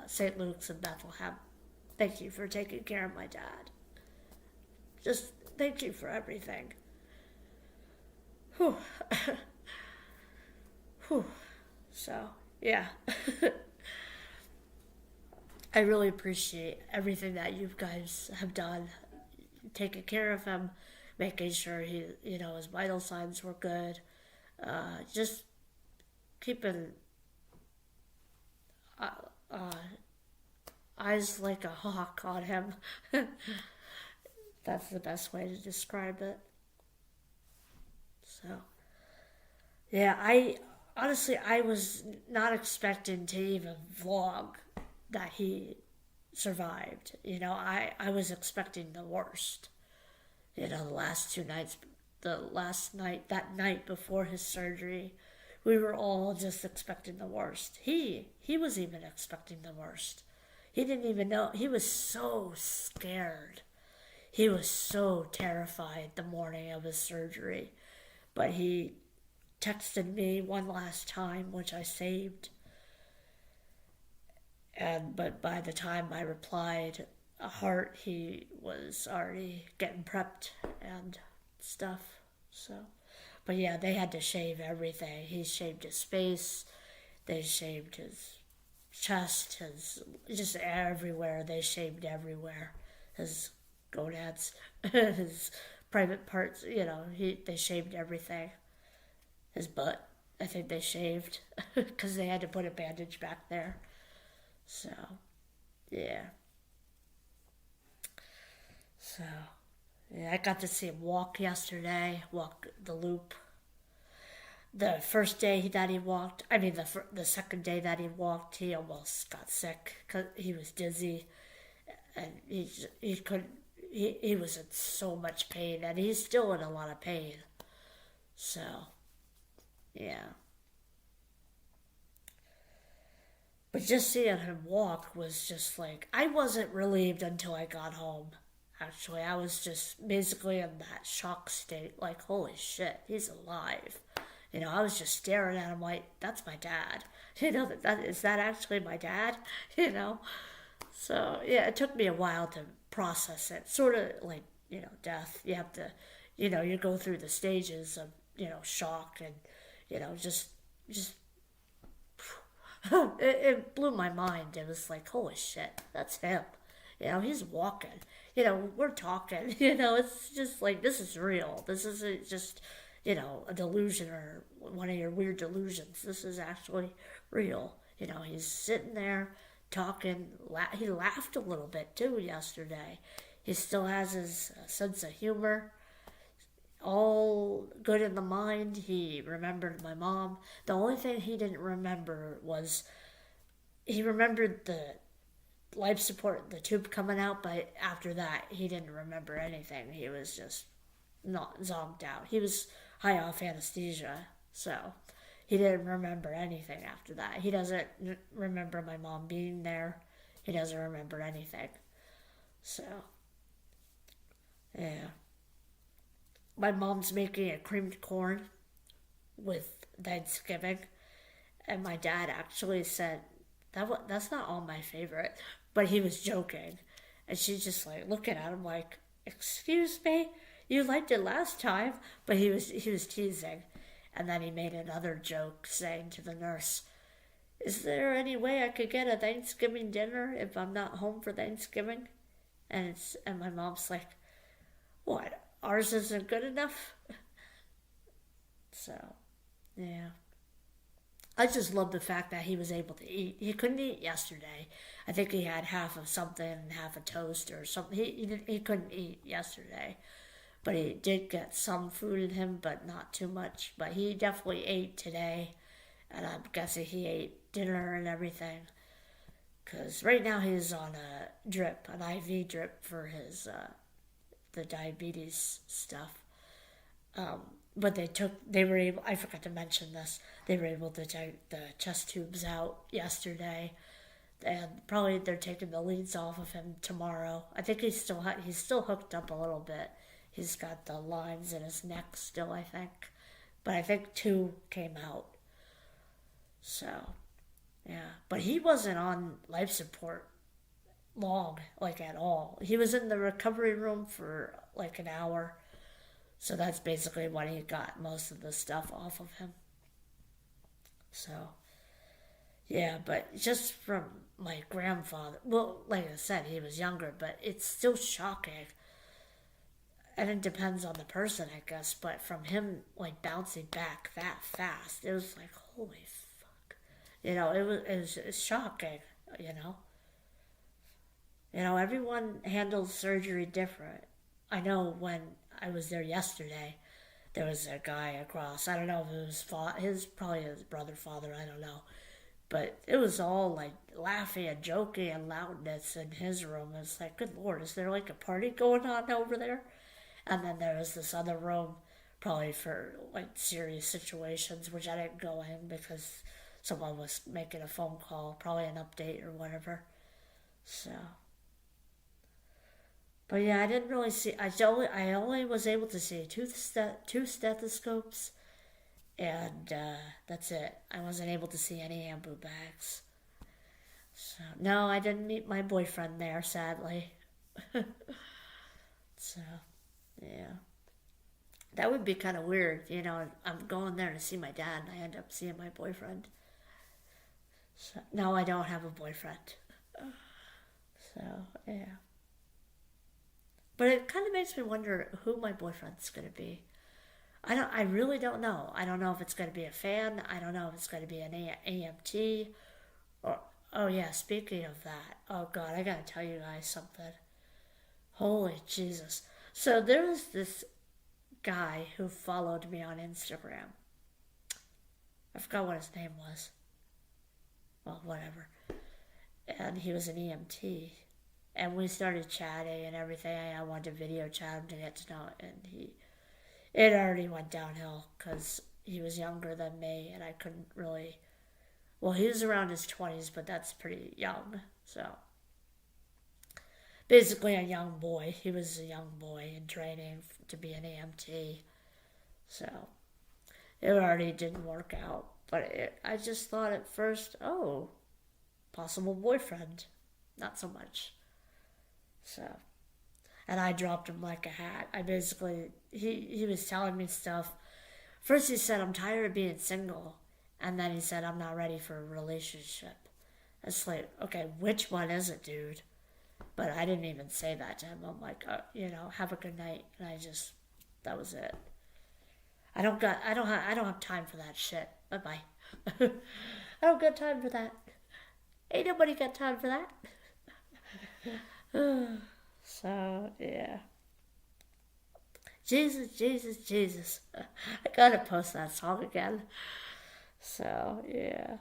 St. Luke's in Bethlehem. Thank you for taking care of my dad. Just thank you for everything. Whew. Whew. So, yeah. I really appreciate everything that you guys have done, taking care of him, making sure his vital signs were good, just keeping uh, uh, eyes like a hawk on him. That's the best way to describe it. So, yeah, I was not expecting to even vlog that he survived. I was expecting the worst. The last 2 nights, the last night, that night before his surgery, we were all just expecting the worst. He was even expecting the worst. He didn't even know. He was so scared. He was so terrified the morning of his surgery. But he texted me one last time, which I saved. But by the time I replied, a heart, he was already getting prepped and stuff. So, but yeah, they had to shave everything. He shaved his face. They shaved his chest, his just everywhere. They shaved everywhere. His gonads, his private parts. They shaved everything. His butt, I think they shaved because they had to put a bandage back there. So, yeah. So, yeah, I got to see him walk yesterday, walk the loop. The first day that he walked, I mean, the second day that he walked, he almost got sick because he was dizzy and he couldn't. He was in so much pain, and he's still in a lot of pain. So, yeah. But just seeing him walk was just like, I wasn't relieved until I got home. Actually, I was just basically in that shock state, like, holy shit, he's alive. I was just staring at him like, that's my dad. That is that actually my dad? You know? So, yeah, it took me a while to process it. Sort of like, death. You have to, you go through the stages of, shock and, just it blew my mind. It was like, holy shit, that's him. He's walking. We're talking. It's just like, this is real. This isn't just, a delusion or one of your weird delusions. This is actually real. He's sitting there talking. He laughed a little bit too yesterday. He still has his sense of humor. All good in the mind. He remembered my mom. The only thing he didn't remember was he remembered the life support, the tube coming out, but after that, he didn't remember anything. He was just not zonked out. He was high off anesthesia, so he didn't remember anything after that. He doesn't remember my mom being there. He doesn't remember anything. So, yeah. My mom's making a creamed corn with Thanksgiving, and my dad actually said that's not all my favorite, but he was joking, and she's just like looking at him like, "Excuse me, you liked it last time," but he was teasing, and then he made another joke saying to the nurse, "Is there any way I could get a Thanksgiving dinner if I'm not home for Thanksgiving?" And my mom's like, "What? Ours isn't good enough?" So, yeah. I just love the fact that he was able to eat. He couldn't eat yesterday. I think he had half of something and half a toast or something. He couldn't eat yesterday. But he did get some food in him, but not too much. But he definitely ate today. And I'm guessing he ate dinner and everything. Because right now he's on a drip, an IV drip for his the diabetes stuff. Um, but they were able, I forgot to mention this, they were able to take the chest tubes out yesterday. And probably they're taking the leads off of him tomorrow. I think he's still hooked up a little bit. He's got the lines in his neck still, I think. But I think two came out. So, Yeah, but he wasn't on life support long, like at all. He was in the recovery room for like an hour. So that's basically when he got most of the stuff off of him. So, yeah, but just from my grandfather, well, like I said, he was younger, but it's still shocking. And it depends on the person, I guess, but from him, like, bouncing back that fast, it was like, holy fuck. It was shocking, you know? Everyone handles surgery different. I know when I was there yesterday, there was a guy across. I don't know if it was probably his brother, father. I don't know, but it was all like laughing and joking and loudness in his room. It's like, good lord, is there like a party going on over there? And then there was this other room, probably for like serious situations, which I didn't go in because someone was making a phone call, probably an update or whatever. So, but yeah, I didn't really see. I only was able to see two stethoscopes, and that's it. I wasn't able to see any ambu bags. So no, I didn't meet my boyfriend there, sadly. So yeah, that would be kind of weird. I'm going there to see my dad, and I end up seeing my boyfriend. So no, I don't have a boyfriend. So yeah, but it kind of makes me wonder who my boyfriend's gonna be. I really don't know. I don't know if it's going to be a fan. I don't know if it's going to be an AMT or oh yeah, speaking of that. Oh god, I got to tell you guys something. Holy Jesus. So there was this guy who followed me on Instagram. I forgot what his name was. Well, whatever. And he was an EMT. And we started chatting and everything. I wanted to video chat him to get to know it. And it already went downhill because he was younger than me and I couldn't really. Well, he was around his 20s, but that's pretty young. So basically, a young boy. He was a young boy in training to be an EMT. So it already didn't work out. But I just thought at first, oh, possible boyfriend. Not so much. So, and I dropped him like a hat. I basically, he was telling me stuff. First, he said, I'm tired of being single. And then he said, I'm not ready for a relationship. It's like, okay, which one is it, dude? But I didn't even say that to him. I'm like, have a good night. And that was it. I don't have time for that shit. Bye bye. I don't got time for that. Ain't nobody got time for that. So yeah. Jesus, Jesus, Jesus. I gotta post that song again. So yeah.